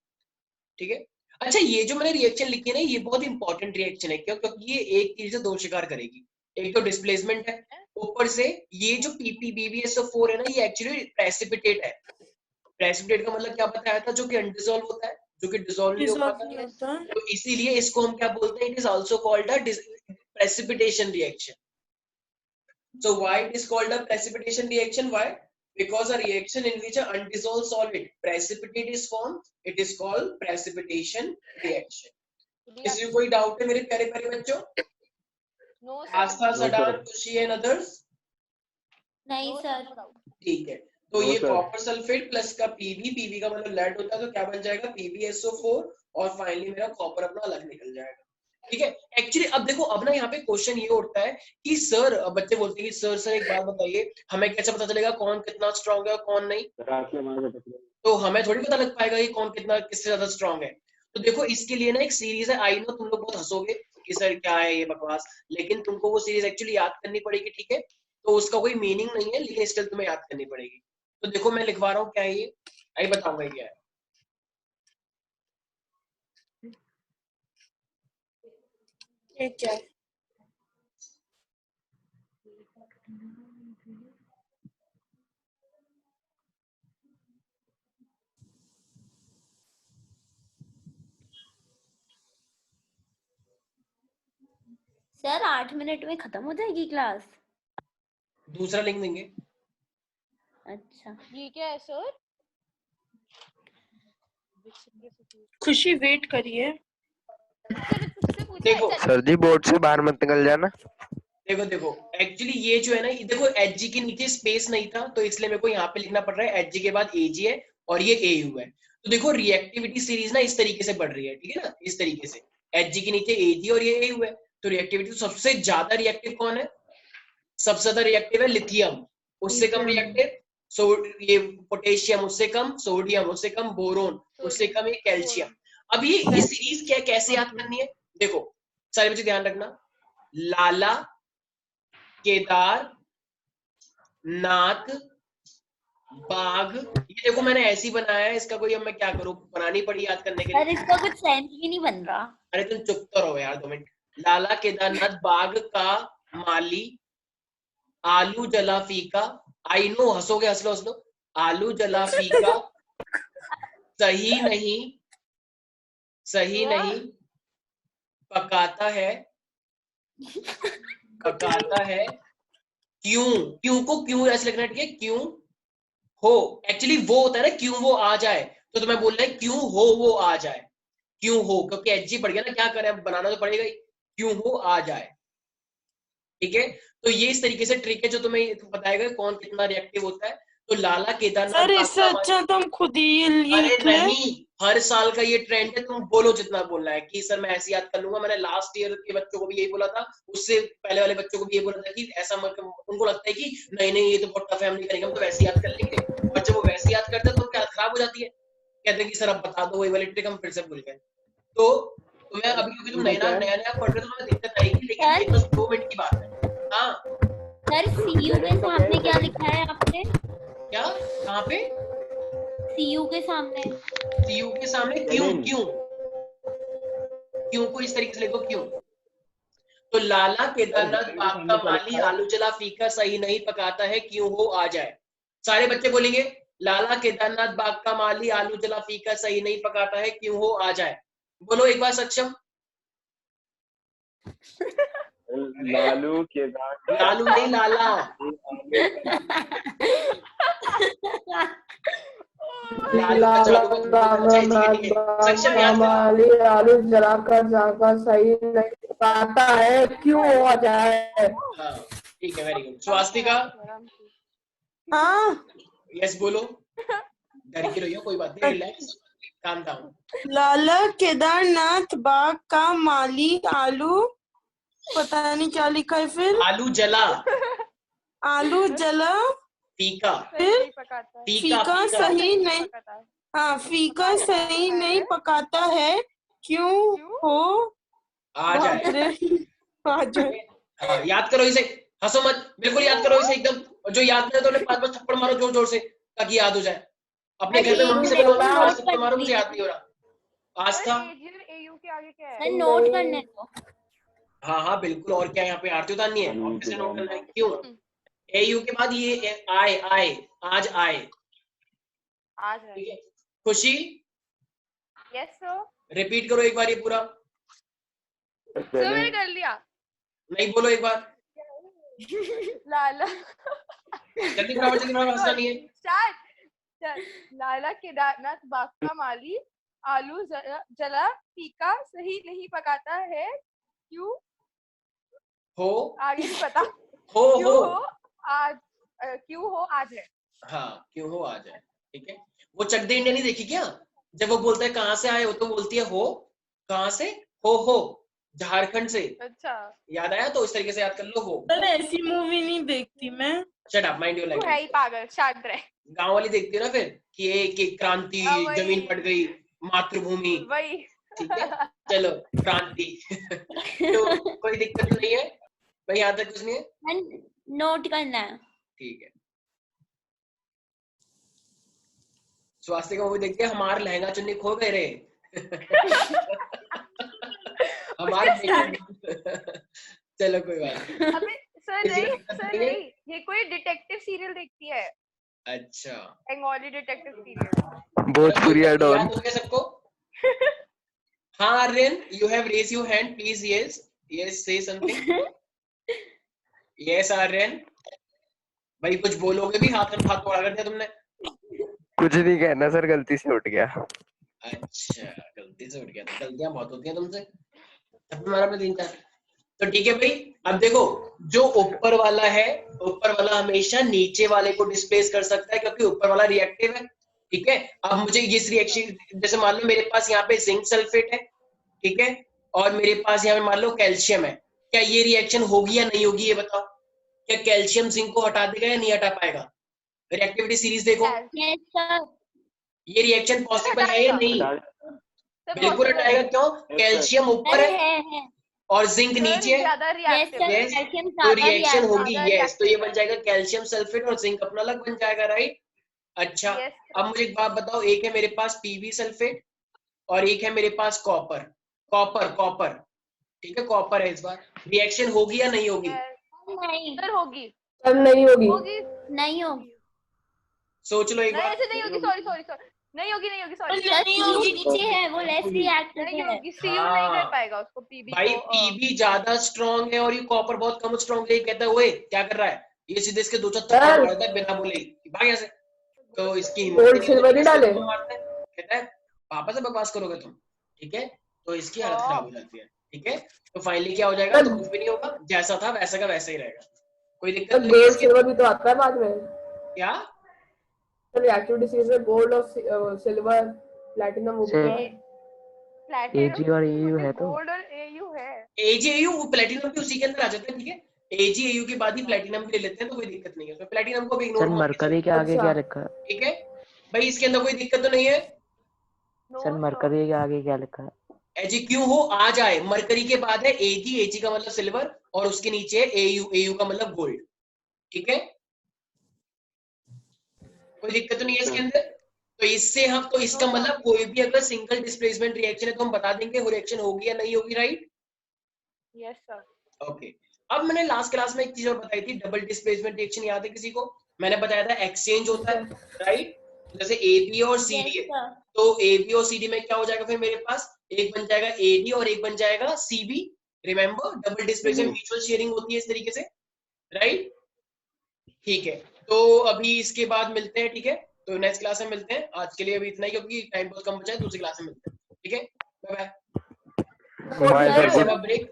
Speaker 1: ठीक है। अच्छा ये जो मैंने रिएक्शन लिखी है ना, ये बहुत इंपॉर्टेंट रिएक्शन है, क्यों, क्योंकि ये एक चीज से दो शिकार करेगी, एक तो डिस्प्लेसमेंट है, ऊपर से ये जो PbBbSO4 है ना, ये एक्चुअली प्रेसिपिटेट है, प्रेसिपिटेट का मतलब क्या बताया था, जो कि अनडिसॉल्व होता है, जो कि डिसॉल्व नहीं होता, तो इसीलिए इसको हम क्या बोलते हैं, it is also called a precipitation reaction. So why it is called a precipitation reaction? Why? Because a reaction in which an undissolved solid precipitate is formed, it is called precipitation reaction. किसी को कोई doubt है मेरे प्यारे प्यारे बच्चों?
Speaker 8: No
Speaker 1: आस्था, सडार, खुशी and others?
Speaker 3: नहीं सर।
Speaker 1: ठीक है, तो ये कॉपर सल्फेट प्लस का पीबी का मतलब लेड होता है, तो क्या बन जाएगा PbSO4, और फाइनली मेरा कॉपर अपना अलग निकल जाएगा, ठीक है। एक्चुअली अब देखो, अब ना यहाँ पे क्वेश्चन ये उठता है कि सर, बच्चे बोलते हैं कि सर एक बात बताइए, हमें कैसे पता चलेगा कौन कितना स्ट्रांग है और कौन नहीं, तो हमें थोड़ी पता लग पाएगा कि कौन कितना किससे ज्यादा स्ट्रांग है। तो देखो इसके लिए ना एक सीरीज है, आई नो तुम लोग बहुत हंसोगे कि सर क्या है ये बकवास, लेकिन तुमको वो सीरीज एक्चुअली याद करनी पड़ेगी, ठीक है, तो उसका कोई मीनिंग नहीं है, लेकिन स्टिल तुम्हें याद करनी पड़ेगी। तो देखो मैं लिखवा रहा हूँ, क्या है ये, आई बताऊंगा क्या है।
Speaker 6: ठीक है,
Speaker 3: सर 8 मिनट में खत्म हो जाएगी क्लास?
Speaker 1: दूसरा लिंक देंगे।
Speaker 8: अच्छा ठीक है सर।
Speaker 6: खुशी वेट करिए।
Speaker 1: देखो
Speaker 7: सर जी बोर्ड से बाहर मत निकल जाना।
Speaker 1: देखो एक्चुअली ये जो है ना, देखो एच के नीचे स्पेस नहीं था, तो इसलिए मेरे को यहाँ पे लिखना पड़ रहा है, एच के बाद AG है और ये AU है। तो देखो रिएक्टिविटी सीरीज ना इस तरीके से बढ़ रही है, ठीक है ना, इस तरीके से एच के नीचे AG और ये AU है, तो रिएक्टिविटी तो सबसे ज्यादा रिएक्टिव कौन है, सबसे ज्यादा रिएक्टिव है लिथियम, उससे कम रिएक्टिव ये पोटेशियम, उससे कम सोडियम, उससे कम बोरोन, उससे कम ये कैल्शियम। अब ये सीरीज क्या कैसे याद करनी है, देखो सारे बच्चे ध्यान रखना, लाला, केदार, नाग, बाघ, ये देखो मैंने ऐसे ही बनाया है, इसका कोई अब मैं क्या करूं, बनानी पड़ी याद करने के लिए।
Speaker 3: अरे इसका कुछ सेंस भी नहीं बन रहा।
Speaker 1: अरे तुम चुप तो रहो यार 2 मिनट। लाला, केदारनाथ, बाघ का माली, आलू जला फीका, आई नो हंसोगे, हंस लो, आलू जला फीका, सही नहीं, पकाता है क्यों को क्यों ऐसे लिखना है, ठीक है, क्यों हो, एक्चुअली वो होता है ना क्यों वो आ जाए, तो तुम्हें बोलना है क्यों हो वो आ जाए, क्यों हो, क्योंकि एचजी पड़ गया ना, क्या करें, बनाना तो पड़ेगा ही, क्यों हो आ जाए, ठीक है। तो ये इस तरीके से ट्रिक है जो तुम्हें बताएगा कौन कितना रिएक्टिव होता है। तो लाला केदारनाथ
Speaker 6: सर इससे अच्छा तो हम खुद ही
Speaker 1: अरे
Speaker 6: लिख ले।
Speaker 1: नहीं, हर साल का ये ट्रेंड है, तुम बोलो जितना बोलना है कि सर मैं ऐसे याद कर लूंगा। मैंने लास्ट ईयर के बच्चों को भी यही बोला था, उससे पहले वाले बच्चों को भी यही बोला था कि ऐसा मत, उनको लगता है कि नहीं नहीं ये तो बहुत टफ है, हम नहीं करेंगे, हम तो वैसे याद कर लेंगे, और जब वो वैसे याद करते हैं तो उनकी हालत खराब हो जाती है, कहते हैं कि सर अब बता दो वही वाली ट्रिक, हम फिर से भूल गए। तो तुम्हें अभी क्योंकि तुम नया नया पढ़ रहे हो तो तुम्हें दिक्कत आएगी, लेकिन ये बस 2 मिनट की बात है। हाँ
Speaker 3: सर सीयू के सामने क्या लिखा है आपने?
Speaker 1: क्या, कहाँ पे?
Speaker 3: सीयू के सामने,
Speaker 1: सीयू के सामने क्यों, क्यों क्यों को इस तरीके से लिखो, क्यों। तो लाला केदारनाथ बाग का माली आलू जला फीका सही नहीं पकाता है, क्यों हो आ जाए। सारे बच्चे बोलेंगे लाला केदारनाथ बाग का माली आलू जला फीका सही नहीं पकाता है, क्यों हो आ जाए। बोलो एक बार सक्षम।
Speaker 9: लालू केदार,
Speaker 1: लालू नहीं लाला, सक्षम याद करो।
Speaker 6: आलू जलाकर जाकर सही नहीं पकाता है, क्यों हो जाए।
Speaker 1: हाँ ठीक है, वेरी गुड। स्वास्तिका।
Speaker 6: हाँ
Speaker 1: यस बोलो, डर के रहिए, कोई बात नहीं, रिलैक्स, काम डाउन।
Speaker 6: लाला केदारनाथ बाग का माली आलू, पता नहीं क्या लिखा है फिर,
Speaker 1: आलू जला
Speaker 6: आलू जला
Speaker 1: फीका,
Speaker 6: फिर
Speaker 8: पकाता है।
Speaker 6: फीका सही नहीं, हाँ फीका सही नहीं पकाता है, क्यों हो
Speaker 1: आ जाए।
Speaker 6: आ जाए।
Speaker 1: हाँ, याद करो इसे, हंसो मत, बिल्कुल याद करो इसे एकदम, जो याद करे तो उन्हें 5 थप्पड़ मारो जोर जोर से ताकि याद हो जाए। अपने घर में मम्मी से बोलो 5 थप्पड़ मारो, मुझे याद नहीं हो रहा। आस्था।
Speaker 8: एयू के आगे क्या है?
Speaker 3: सर नोट करने दो।
Speaker 1: हाँ हाँ बिल्कुल, और क्या यहाँ पे आरती उतारनी है, और किसे नोट करना है, क्यों। एयू के बाद ये आए, आए आज आए,
Speaker 8: आज है।
Speaker 1: ठीक है। खुशी,
Speaker 8: यस सर।
Speaker 1: रिपीट करो एक बार ये पूरा।
Speaker 8: सर मैंने कर लिया।
Speaker 1: नहीं बोलो एक बार,
Speaker 8: लाला
Speaker 1: जल्दी फटाफट, जल्दी फटाफट, हंसना नहीं है।
Speaker 8: स्टार्ट। लाला केदारनाथ बाग का माली आलू जला फीका सही नहीं पकाता है, क्यों
Speaker 1: हो,
Speaker 8: आगे नहीं पता,
Speaker 1: हो
Speaker 8: क्यों हो आज, क्यों हो आज है।
Speaker 1: हाँ क्यों हो आ जाए, ठीक है। वो चक दे इंडिया नहीं देखी क्या, जब वो बोलता है कहाँ से आए हो तो बोलती है हो, कहाँ से, हो झारखंड से।
Speaker 8: अच्छा
Speaker 1: याद आया, तो इस तरीके से याद कर लो, हो।
Speaker 6: सर ऐसी मूवी नहीं देखती मैं।
Speaker 1: शट अप, माइंड योर
Speaker 8: तू है ही
Speaker 1: लैंग्वेज।
Speaker 8: पागल, शांत रह।
Speaker 1: गांव वाली देखती हो ना फिर कि एक क्रांति,
Speaker 8: हाँ, वही।
Speaker 1: जमीन फट गई, मातृभूमि,
Speaker 8: वही
Speaker 1: ठीक है, चलो क्रांति। तो कोई दिक्कत नहीं है भाई, यहाँ तक कुछ नहीं है,
Speaker 3: नोट करना है।
Speaker 1: ठीक है। स्वास्थ्य का मूवी देखते हैं, हमारे लहंगा चुन्नी खो गए रे। हमारे चलो कोई बात नहीं।
Speaker 8: अबे सर
Speaker 1: किसी को
Speaker 8: नहीं,
Speaker 1: दिक्कत
Speaker 8: सर
Speaker 1: नहीं है?
Speaker 8: नहीं, ये कोई डिटेक्टिव सीरियल देखती है,
Speaker 1: अच्छा,
Speaker 8: बंगाली डिटेक्टिव सीरियल।
Speaker 7: भोजपुरी
Speaker 1: याद
Speaker 7: डॉन।
Speaker 1: हो गया सबको? हाँ Aryan, you have raise your hand please. Yes yes, say something. Yes Aryan भाई, कुछ बोलोगे भी, हाथ बढ़ा कर दिया तुमने।
Speaker 7: कुछ नहीं कहना सर, गलती से उठ गया।
Speaker 1: अच्छा गलती से उठ गया, तो गलतियां बहुत होती हैं तुमसे, तब मारा मैं 3-4। तो ठीक है भाई, अब देखो जो ऊपर वाला है, ऊपर वाला हमेशा नीचे वाले को डिस्प्लेस कर सकता है, क्योंकि ऊपर वाला रिएक्टिव है, ठीक है। अब मुझे इस रिएक्शन, जैसे मान लो मेरे पास यहाँ पे जिंक सल्फेट है, ठीक है, और मेरे पास यहाँ पे मान लो कैल्शियम है, क्या ये रिएक्शन होगी या नहीं होगी, ये बताओ। क्या कैल्शियम जिंक को हटा देगा या नहीं हटा पाएगा? रिएक्टिविटी सीरीज देखो,
Speaker 3: यस सर।
Speaker 1: ये रिएक्शन पॉसिबल है या नहीं? बिल्कुल हटाएगा, क्यों? कैल्शियम ऊपर है और जिंक नीचे है,
Speaker 8: ज्यादा रिएक्टिव है।
Speaker 1: यस, तो रिएक्शन होगी, यस, तो ये बन जाएगा कैल्शियम सल्फेट और जिंक अपना अलग बन जाएगा, राइट। अच्छा, अब मुझे एक बात बताओ, एक है मेरे पास पीबी सल्फेट और एक है मेरे पास कॉपर, कॉपर, ठीक है, कॉपर है। इस बार रिएक्शन होगी या नहीं होगी?
Speaker 3: नहीं
Speaker 8: सर होगी,
Speaker 6: सर नहीं होगी,
Speaker 8: होगी,
Speaker 3: नहीं होगी।
Speaker 1: सोच लो एक
Speaker 8: नहीं
Speaker 1: बार।
Speaker 8: ऐसे नहीं होगी, सॉरी नहीं होगी, सॉरी
Speaker 3: नहीं होगी, नीचे है वो, लेस रिएक्टिव
Speaker 8: नहीं
Speaker 3: है।
Speaker 8: होगी, सीयू नहीं कर पाएगा उसको, पीबी
Speaker 1: भाई
Speaker 8: को।
Speaker 1: पीबी ज्यादा स्ट्रॉन्ग है और ये कॉपर बहुत कम स्ट्रॉन्ग है, ये कहता है ओए क्या कर रहा है, ये सीधे इसके दो चार थप्पड़ मारता है बिना बोले ही, भाग यहाँ से। तो इसकी हिम्मत
Speaker 2: गोल्ड
Speaker 1: नहीं
Speaker 2: सिल्वर
Speaker 1: होती,
Speaker 2: ही डाले।
Speaker 1: इसको मारता है, कहता है पापा से बकवास करोगे तुम, ठीक है। तो इसकी हालत खराब हो जाती है, ठीक है। तो फाइनली क्या हो जाएगा, तो कुछ भी नहीं होगा, जैसा था वैसा का वैसा ही रहेगा, कोई दिक्कत नहीं है
Speaker 2: गोल्ड
Speaker 1: इसके।
Speaker 2: सिल्वर भी तो आता है बाद में।
Speaker 1: क्या
Speaker 2: रिएक्टिव डिसीज में गोल्ड और सिल्वर प्लैटिनम वो भी है।
Speaker 7: AG और AU है तो
Speaker 8: गोल्ड और AU है।
Speaker 1: AgAu प्लेटिनम भी उसी के अंदर आ जाता है, ठीक है। AgAu के बाद ही प्लेटिनम भी ले लेते हैं, तो कोई दिक्कत नहीं है उसमें, प्लेटिनम को भी इग्नोर
Speaker 7: सर मरकरी के आगे क्या लिखा है?
Speaker 1: ठीक है भाई, इसके अंदर कोई दिक्कत तो नहीं है।
Speaker 7: सर मरकरी के आगे क्या लिखा है?
Speaker 1: Ag क्यों हो आ जाए, मरकरी के बाद है Ag का मतलब सिल्वर, और उसके नीचे है AU का मतलब गोल्ड, ठीक है। कोई दिक्कत तो नहीं है इसके अंदर। तो इससे हम, तो इसका मतलब कोई भी अगर सिंगल डिस्प्लेसमेंट रिएक्शन है तो हम बता देंगे वो रिएक्शन होगी या नहीं होगी, राइट।
Speaker 8: Yes sir.
Speaker 1: ओके, अब मैंने लास्ट क्लास में एक चीज और बताई थी, डबल डिस्प्लेसमेंट रिएक्शन याद है किसी को? मैंने बताया था एक्सचेंज होता है, राइट। जैसे AB और CD है, तो AB और CD में क्या हो जाएगा फिर मेरे पास, एक बन जाएगा AD और एक बन जाएगा CB। Remember double displacement mutual sharing होती है इस तरीके से, राइट। ठीक है, तो अभी इसके बाद मिलते हैं, ठीक है। तो नेक्स्ट क्लास में मिलते हैं, आज के लिए अभी इतना ही क्योंकि टाइम बहुत कम बचा है, दूसरी क्लास में मिलते हैं, ठीक है। Bye bye. ब्रेक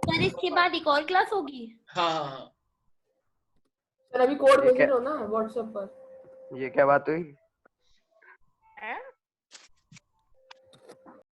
Speaker 3: सर इसके बाद एक और क्लास होगी?
Speaker 1: हाँ हाँ हाँ
Speaker 2: सर अभी कोड भेज दो ना व्हाट्सएप पर।
Speaker 10: ये क्या बात हुई?